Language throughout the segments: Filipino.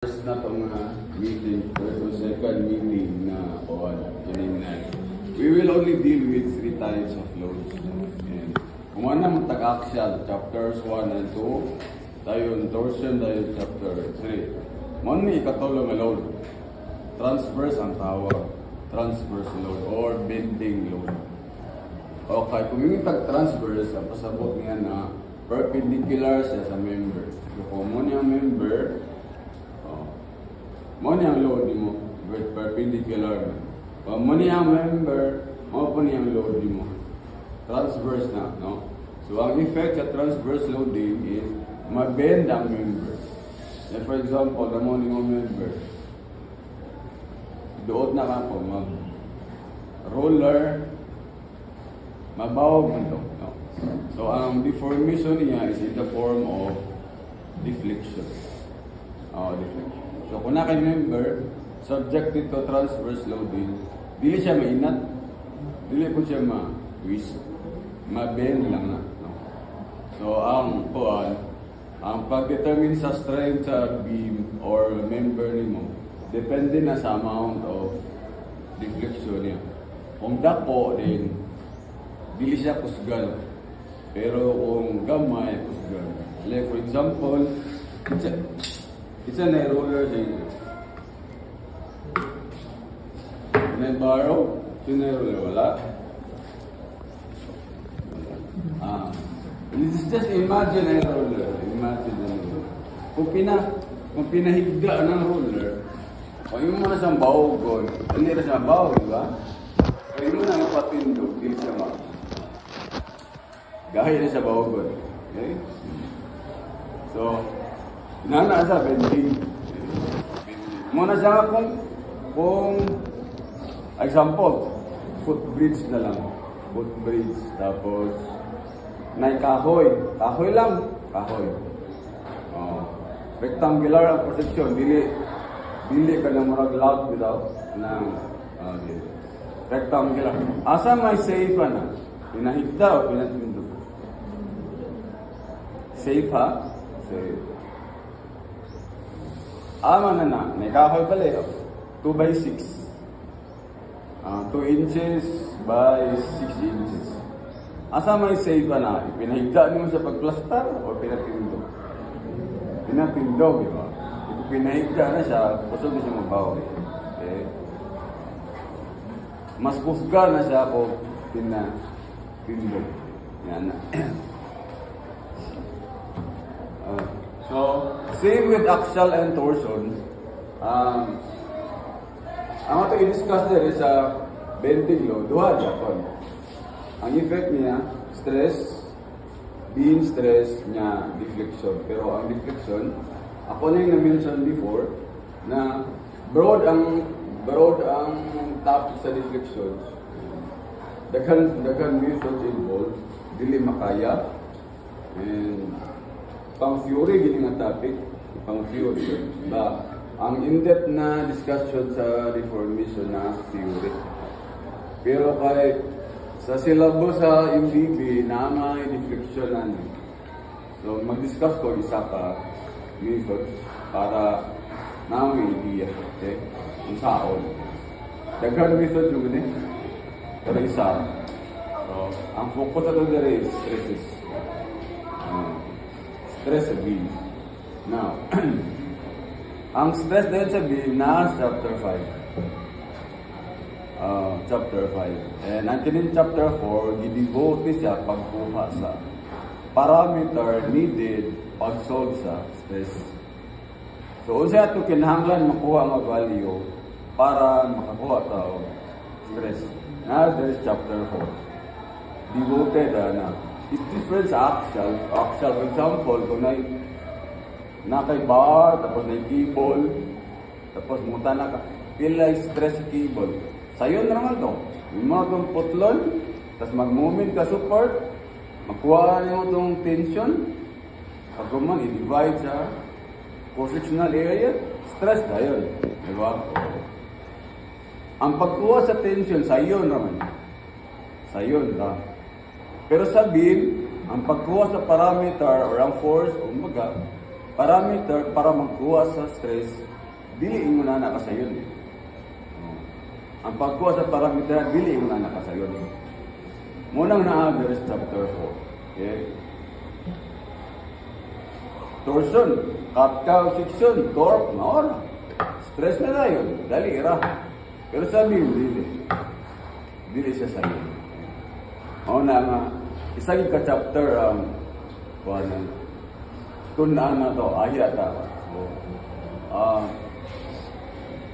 First na itong meeting, first or second meeting na on January 9. We will only deal with 3 types of loads. And kung ano ang tag-axial, chapters 1 and 2, tayo torsion, tayo chapter 3. Muna ikatulong na load. Transverse ang tawag. Transverse load or bending load. Okay, kung yung tag-transverse, ang pasabot niya na perpendicular siya sa member. So kung muna yung member, mo niyang load mo with perpendicular. Kung mo niyang member, mo po niyang load mo. Transverse na, no? So, ang effect sa transverse loading is mabend ang member. And for example, na mo niyang member, doot na ka po, mag-roller, mabawag mo ito, no? So, ang deformation niya is in the form of deflection. Deflection. So, kung naka-member, subjected to transverse loading, dili siya mainat, dili po siya ma-twist, ma-bend lang na. No? So, ang pag-determine sa strength sa beam or member nimo, depende na sa amount of deflection niya. Kung dako din, dili siya kusgan. Pero kung gamay, kusgan. Like for example, it's an air roller thing. Can I borrow? Can I roller? Wala. This is just imagine air roller. Imagine a roller. Kung pinahigda ng roller, kung yung mo na siyang bawgon, hindi na siya bawg, di ba? Kung yung mo na ipatindog, hindi siya bawg. Gahit na siya bawgon. Okay? So, nana sa bending. Muna siya kung example, footbridge na lang. Footbridge. Tapos, kahoy. Kahoy lang. Kahoy. Rectangular ang position. Dili ka na marag-log without ng rectangular. Asa may safe na? Pinahigda o pinatindog? Safe ha? Safe. Ama na may kahoy pala eh. 2 by 6. 2 inches by 6 inches. Asa may safe na? Pinahigda niyo sa pagplastar o pinatindog? Pinatindog, di ba? Kung pinahigda na siya, kusog na siya mabaw. Okay? Mas kusga na siya kung pinatindog. Yan na. So, same with axial and torsion. Ang ato i-discuss there is bending load. Duha Japan. Ang effect niya, stress, beam stress niya, deflection. Pero ang deflection, ako na yung na-mention before, na broad ang topic sa deflection. Daghan methods involved, dili makaya, and pang-theory gini nga topic, pang-theory ba? Ang in-depth na discussion sa reformation na theory. Pero kay sa syllabus sa MDB na may deflection na. So mag-discuss ko isa ka method para na may idea, okay? Kung saan. Daghan method yung gani. Pero isa. So ang focus sa doon is stresses. Stress sa beam. Now, ang stress din sa beam na chapter 5. Chapter 5. And ang kinin chapter 4, gidevote siya pagkuha sa parameter needed pag-solve sa stress. So, unsa ito kinahanglan makuha ang value para makakuha tao stress. Now, there is chapter 4. Devoted na. It's different sa axial. Axial, for example, kung na kay bar, tapos na cable, tapos muta na ka, pila stress cable. Sayon na naman ito. Yung mga itong putlon, tapos mag-movement ka support, magkuha nyo itong tension, pag man, i-divide sa cross-sectional area, stress na yun. Diba? Ang pagkuha sa tension, sayon naman. Sayon ka. Pero sa beam, ang pagkuha sa parameter or ang force, umaga, parameter para magkuha sa stress, dili mo na nakasayon. Ang pagkuha sa parameter, dili mo na nakasayon. Munang na-address chapter 4. Okay? Torsion, cut-cow section, torque, maora. Stress na yun, dali ira. Pero sabi mo, dili siya sa'yo. O na nga, isang ka-chapter kung na to, ayat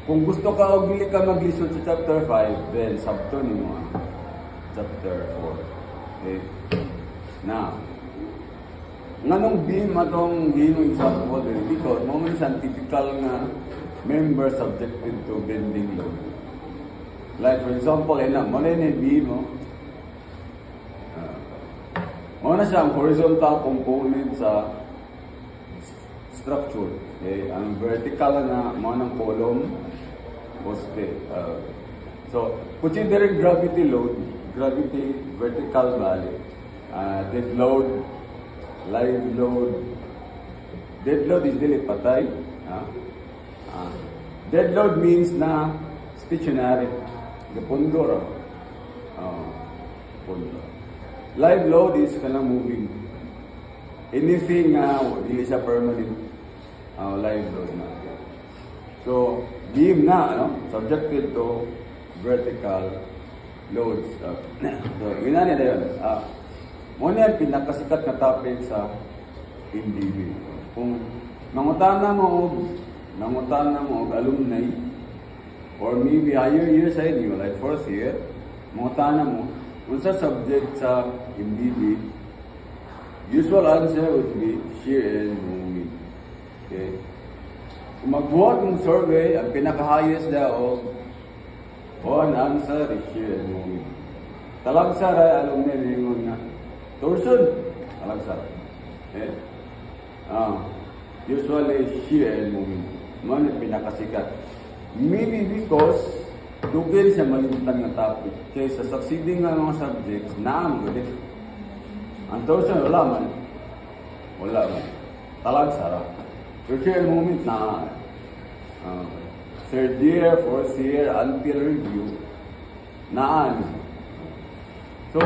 kung gusto ka o dili ka mag-listen sa chapter 5, then sabto ni mo chapter 4. Okay? Now, nganong beam atong ginong example because mo man isang typical nga member subjected to bending load. Like for example, mo na yung beam mo na siya ang horizontal component sa structure. Okay? Ang vertical na mo ng column poste. So, considering gravity load, gravity vertical value, dead load, live load. Dead load is dili patay. Dead load means na stationary. Pundo. Pundo. Live load is kanang moving. Anything dili siya permanent. Live load na. So, beam na, subjected to vertical loads. So, yun na yun. Muna yung pinakasikat na topic sa MDB. Kung nangutana mo alumni, or maybe higher year sa inyo, like fourth year, nangutana mo, kung sa subject sa MDB, usual answer would be shear and movement. Okay? Kung magbuhat ng survey, ang pinaka-highest daw, one answer is shear and movement. Talagsar ay alumni ringon na, torsion, talagsar. Okay? Usually shear and movement. Man yung pinakasikat. Maybe because dugay siya malimutan ng topic. Kaya sa succeeding nga mga subjects, naam ko din. Ang torsion, wala man. Talagsar. Shear and movement na third year, fourth year, until review, naan. So,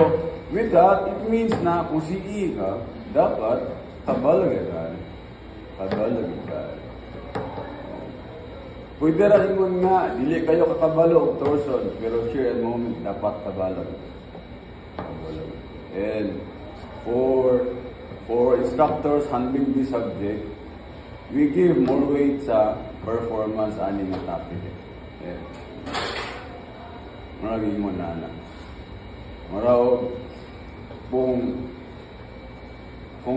with that, it means na kung CE ka, dapat kabalagaran. Pwede rin mo nga, dili kayo kakabalo o torsion, pero shear and moment, dapat kabalag. And for instructors handling this subject, we give more weight sa performance ani nga topic. Yeah. Maraming mo na. Maraw, kung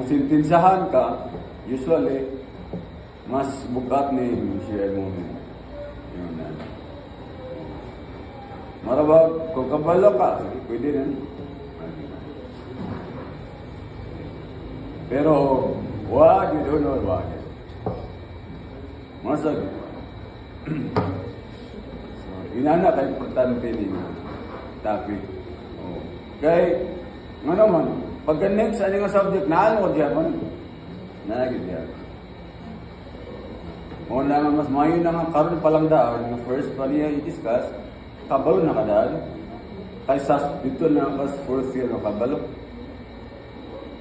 sintinsahan ka, usually, mas bukat ni yung shear moment. Yun na. Maraw, kung kabalo ka, pwede na. Pero, wag you don't know wag. Masag. Inana ka importante ni topic. Kaya, nga naman, pagka next ano nga subject, naan ko diyan man. Nagid diyan. O na mas mayo na nga karon pa lang daan, nga first pa niya i-discuss, kabalo na kadaan. Kaysa dito na kas fourth year na kabalo.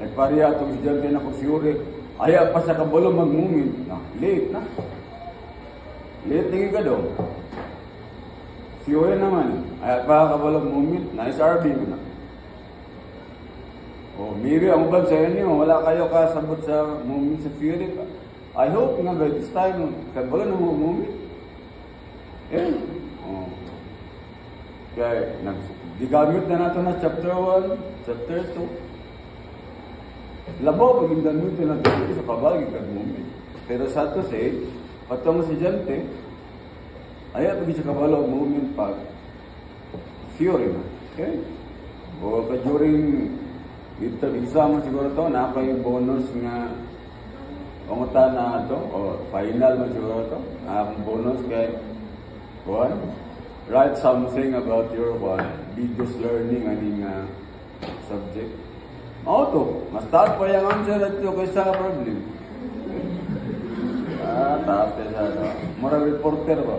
Nagpariya itong estudyante na kung siyuri, ayaw pa sa kabalo mag-movement. Late na. Late tingin ka daw. Siyuri naman, ayaw pa kabalo movement, na SRB mo na. O, maybe ang ubag sa inyo, wala kayo kasabot sa movement sa theory pa. I hope nga by this time, kabalo na mo movement. Eh, o. Kaya, gigamit na nato na chapter 1, chapter 2. Labaw, pag indamit na natin sa kabagi kag-movement. Pero sa to say, patong si Jante, ayaw pag sa kabalo movement pag theory na. Okay? O ka during midterm exam siguro to, na yung bonus nga pangutan na ito, o final man siguro to, na bonus kay one, write something about your biggest learning aning subject. To, mas taas pa yung answer at ito kaysa problem. Taas ka siya. Mura reporter ba?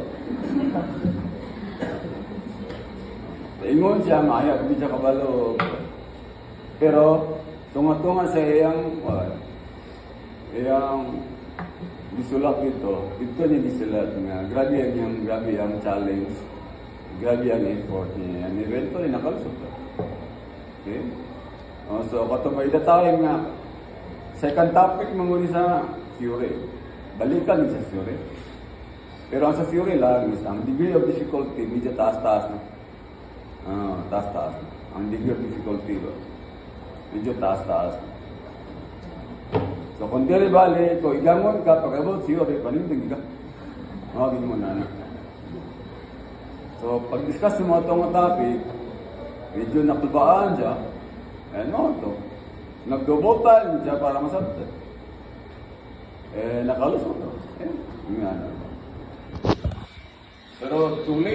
Ingon siya, mahayag, di siya kabalo. Pero, tunga-tunga sa iyang disulat ito niya disulat nga, grabe ang challenge, grabe ang effort niya. And eventually, nakalusot ka. Okay? So, katong ida tayo nga, second topic manguni sa theory. Balikan sa theory. Pero ang sa theory lang is, ang degree of difficulty, medyo taas-taas na. Taas-taas na. Ang degree of difficulty ba? Medyo taas-taas na. So, kung dili bali, kung igangon ka, pag about theory, panindig ka. Magiging mo na. So, pag-discuss mo itong topic, medyo nakubaan siya, to. Nag-double time siya para masabta. Nakalusot. Pero, too late.